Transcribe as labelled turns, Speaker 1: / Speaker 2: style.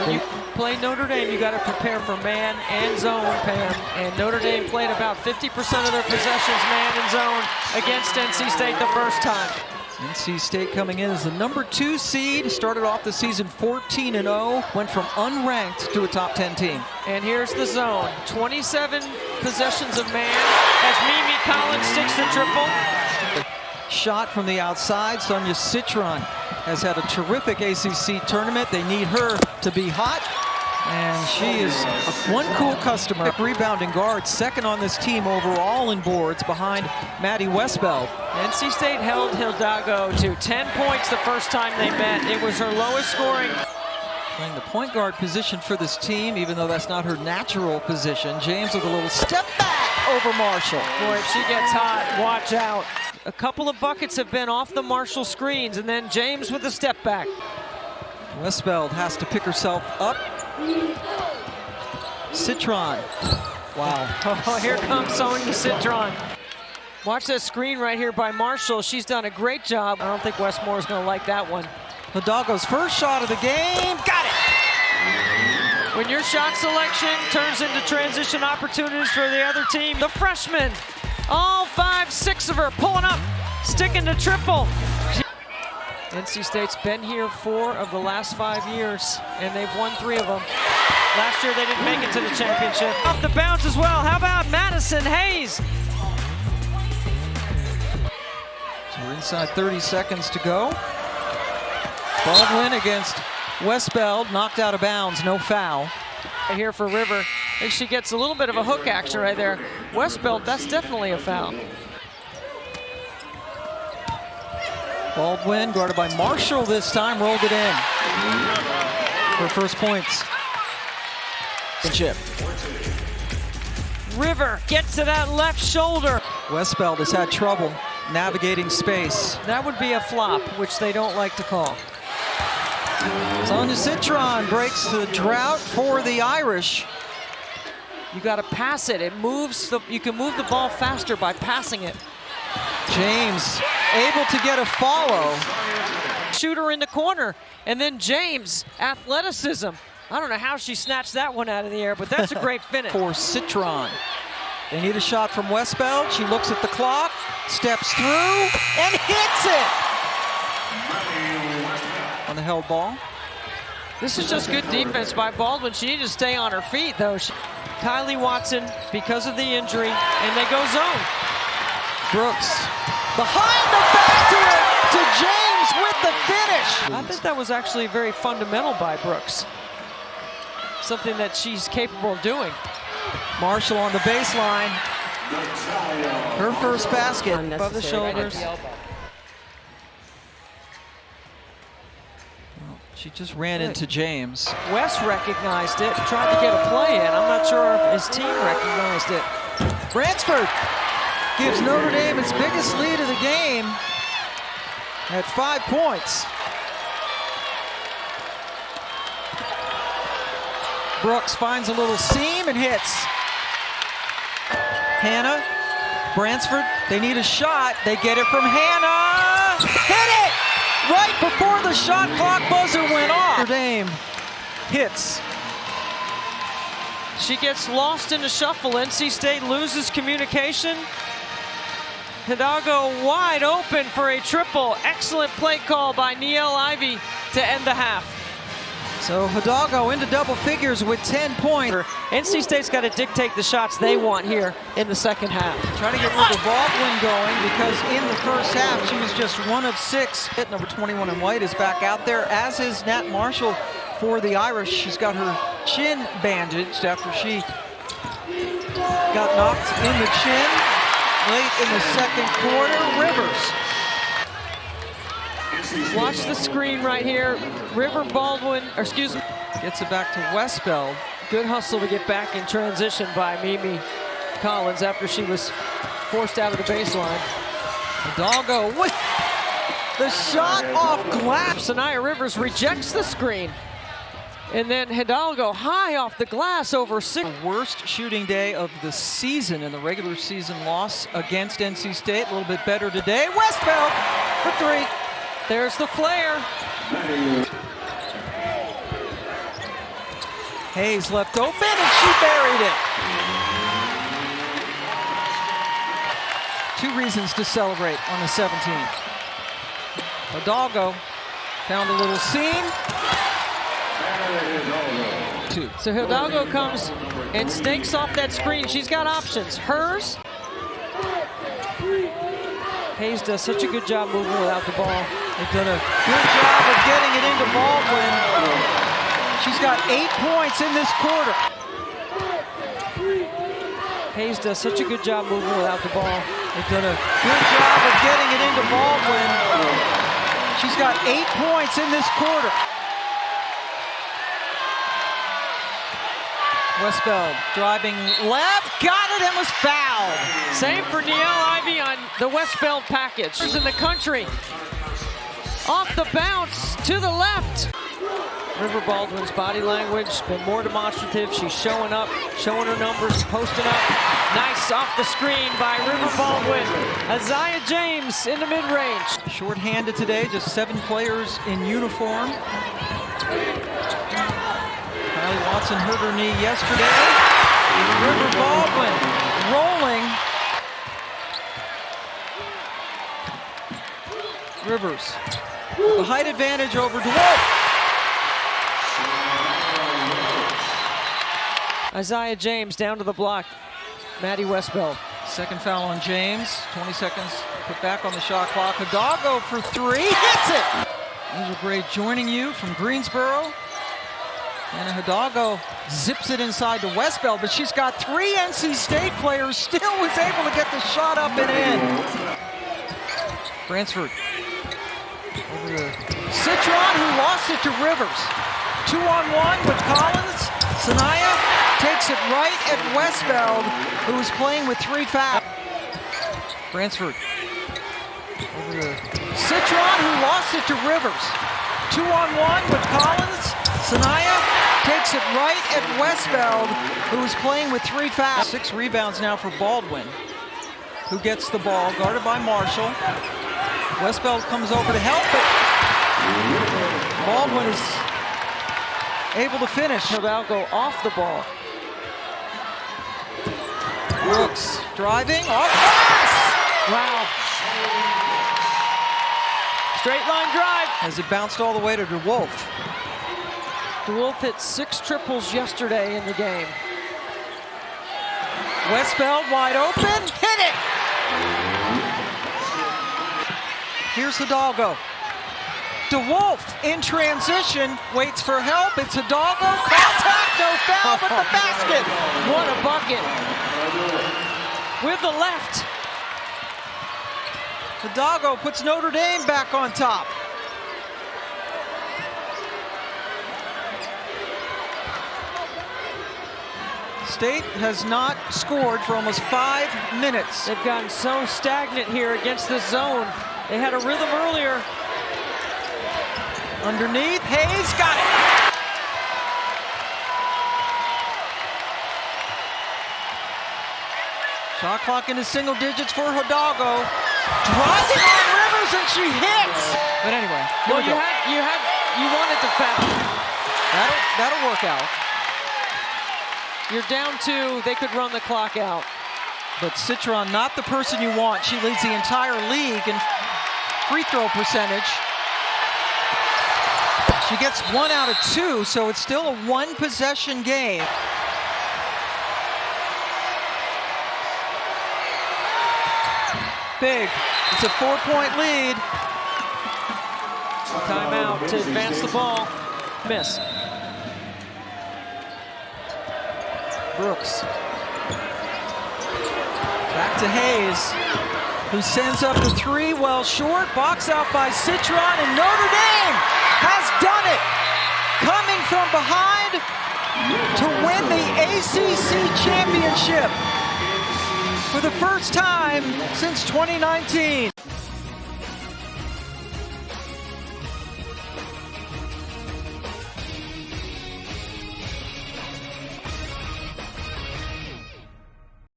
Speaker 1: When you play Notre Dame, you got to prepare for man and zone, Pam. And Notre Dame played about 50% of their possessions man and zone against NC State the first time.
Speaker 2: NC State coming in as the #2 seed, started off the season 14-0, went from unranked to a top 10 team.
Speaker 1: And here's the zone, 27 possessions of man as Mimi Collins sticks the triple.
Speaker 2: Shot from the outside, Sonia Citron has had a terrific ACC tournament. They need her to be hot, and she is one cool customer. Rebounding guard, second on this team overall in boards behind Maddie Westbeld.
Speaker 1: NC State held Hidalgo to 10 points the first time they met. It was her lowest scoring.
Speaker 2: Playing the point guard position for this team, even though that's not her natural position. James with a little step back over Marshall.
Speaker 1: Boy, if she gets hot, watch out. A couple of buckets have been off the Marshall screens, and then James with a step back.
Speaker 2: Westbeld has to pick herself up. Citron. Wow.
Speaker 1: Oh, here comes Sonia Citron. Watch that screen right here by Marshall. She's done a great job. I don't think Westmore's going to like that one.
Speaker 2: Hidalgo's first shot of the game. Got it!
Speaker 1: When your shot selection turns into transition opportunities for the other team, the freshman, all 5, 6 of her pulling up, sticking to triple. NC State's been here 4 of the last 5 years, and they've won 3 of them. Last year they didn't make it to the championship. Off the bounce as well. How about Madison Hayes?
Speaker 2: So we're inside 30 seconds to go. Baldwin against Westbeld, knocked out of bounds, no foul.
Speaker 1: Here for River. I think she gets a little bit of a hook action right there. Westbeld, that's definitely a foul.
Speaker 2: Baldwin, guarded by Marshall this time, rolled it in. Her first points. Chip.
Speaker 1: River gets to that left shoulder.
Speaker 2: Westbeld has had trouble navigating space.
Speaker 1: That would be a flop, which they don't like to call.
Speaker 2: Sonia Citron breaks the drought for the Irish.
Speaker 1: You got to pass it. It moves. You can move the ball faster by passing it.
Speaker 2: James able to get a follow.
Speaker 1: Shooter in the corner, and then James, athleticism. I don't know how she snatched that one out of the air, but that's a great finish.
Speaker 2: For Citron. They need a shot from Westbeld. She looks at the clock, steps through, and hits it! On the held ball.
Speaker 1: This is just good defense by Baldwin. She needed to stay on her feet, though. Kylie Watson, because of the injury, and they go zone.
Speaker 2: Brooks, behind the back to James with the finish.
Speaker 1: I think that was actually very fundamental by Brooks. Something that she's capable of doing.
Speaker 2: Marshall on the baseline. Her first basket.
Speaker 1: Above the shoulders.
Speaker 2: She just ran into James.
Speaker 1: West recognized it, tried to get a play in. I'm not sure if his team recognized it.
Speaker 2: Bransford gives Notre Dame its biggest lead of the game at 5 points. Brooks finds a little seam and hits. Hannah, Bransford, they need a shot. They get it from Hannah. Hit it! Right before the shot clock buzzer went off. Notre Dame hits.
Speaker 1: She gets lost in the shuffle. NC State loses communication. Hidalgo wide open for a triple. Excellent play call by Niele Ivey to end the half.
Speaker 2: So Hidalgo into double figures with 10 points.
Speaker 1: NC State's got to dictate the shots they want here in the second half.
Speaker 2: Trying to get River Baldwin going because in the first half she was just 1 of 6. Number 21 in white is back out there, as is Nat Marshall for the Irish. She's got her chin bandaged after she got knocked in the chin late in the second quarter. Rivers.
Speaker 1: Watch the screen right here. River Baldwin, or excuse me.
Speaker 2: Gets it back to Westbeld.
Speaker 1: Good hustle to get back in transition by Mimi Collins after she was forced out of the baseline.
Speaker 2: Hidalgo with the shot off glass.
Speaker 1: Sanaya Rivers rejects the screen. And then Hidalgo high off the glass over 6.
Speaker 2: The worst shooting day of the season in the regular season loss against NC State. A little bit better today. Westbeld for 3.
Speaker 1: There's the flare.
Speaker 2: Hayes left open, and she buried it. 2 reasons to celebrate on the 17th. Hidalgo found a little seam. 2.
Speaker 1: So Hidalgo comes and snakes off that screen. She's got options. Hers. Hayes does such a good job moving without the ball.
Speaker 2: They've done a good job of getting it into Baldwin. She's got 8 points in this quarter.
Speaker 1: Hayes does such a good job moving without the ball.
Speaker 2: They've done a good job of getting it into Baldwin. She's got 8 points in this quarter. Westbeld driving left, got it and was fouled.
Speaker 1: Same for Niele Ivy on the Westbeld package. In the country. Off the bounce to the left. River Baldwin's body language been more demonstrative. She's showing up, showing her numbers, posting up. Nice off the screen by River Baldwin. Isaiah James in the mid-range.
Speaker 2: Short-handed today, just 7 players in uniform. Kylie Watson hurt her knee yesterday. River Baldwin rolling. Rivers, the height advantage over DeWolf.
Speaker 1: Isaiah James down to the block. Maddie Westbeld.
Speaker 2: Second foul on James. 20 seconds put back on the shot clock. Hidalgo for 3. Hits it! Angel Gray joining you from Greensboro. And Hidalgo zips it inside to Westbeld, but she's got 3 NC State players. Still was able to get the shot up and in. Bransford over to Citron, who lost it to Rivers. 2-on-1 with Collins. Sanaya takes it right at Westbeld, who is playing with 3 fouls. Bransford over to Citron, who lost it to Rivers. 2-on-1 with Collins. Sanaya takes it right at Westbeld, who is playing with 3 fouls. 6 rebounds now for Baldwin, who gets the ball, guarded by Marshall. Westbeld comes over to help, but Baldwin is able to finish.
Speaker 1: Hidalgo off the ball.
Speaker 2: Brooks driving, off glass!
Speaker 1: Wow. Straight line drive.
Speaker 2: As it bounced all the way to DeWolf.
Speaker 1: DeWolf hit 6 triples yesterday in the game.
Speaker 2: Westbeld wide open, hit it! Here's Hidalgo. DeWolf in transition, waits for help. It's Hidalgo, contact, no foul, but the basket.
Speaker 1: What a bucket. With the left.
Speaker 2: Hidalgo puts Notre Dame back on top. State has not scored for almost 5 minutes.
Speaker 1: They've gotten so stagnant here against this zone. They had a rhythm earlier.
Speaker 2: Underneath, Hayes got it. Shot clock into single digits for Hidalgo. Driving on Rivers and she hits. But anyway,
Speaker 1: Well, you wanted the foul.
Speaker 2: That'll work out.
Speaker 1: You're down 2. They could run the clock out.
Speaker 2: But Citron, not the person you want. She leads the entire league in free throw percentage. She gets 1 out of 2, so it's still a 1-possession game. Big. It's a 4-point lead.
Speaker 1: Timeout to advance the ball. Miss.
Speaker 2: Brooks. Back to Hayes, who sends up the 3 well short. Box out by Citron, and Notre Dame has done it. Coming from behind to win the ACC Championship for the first time since 2019.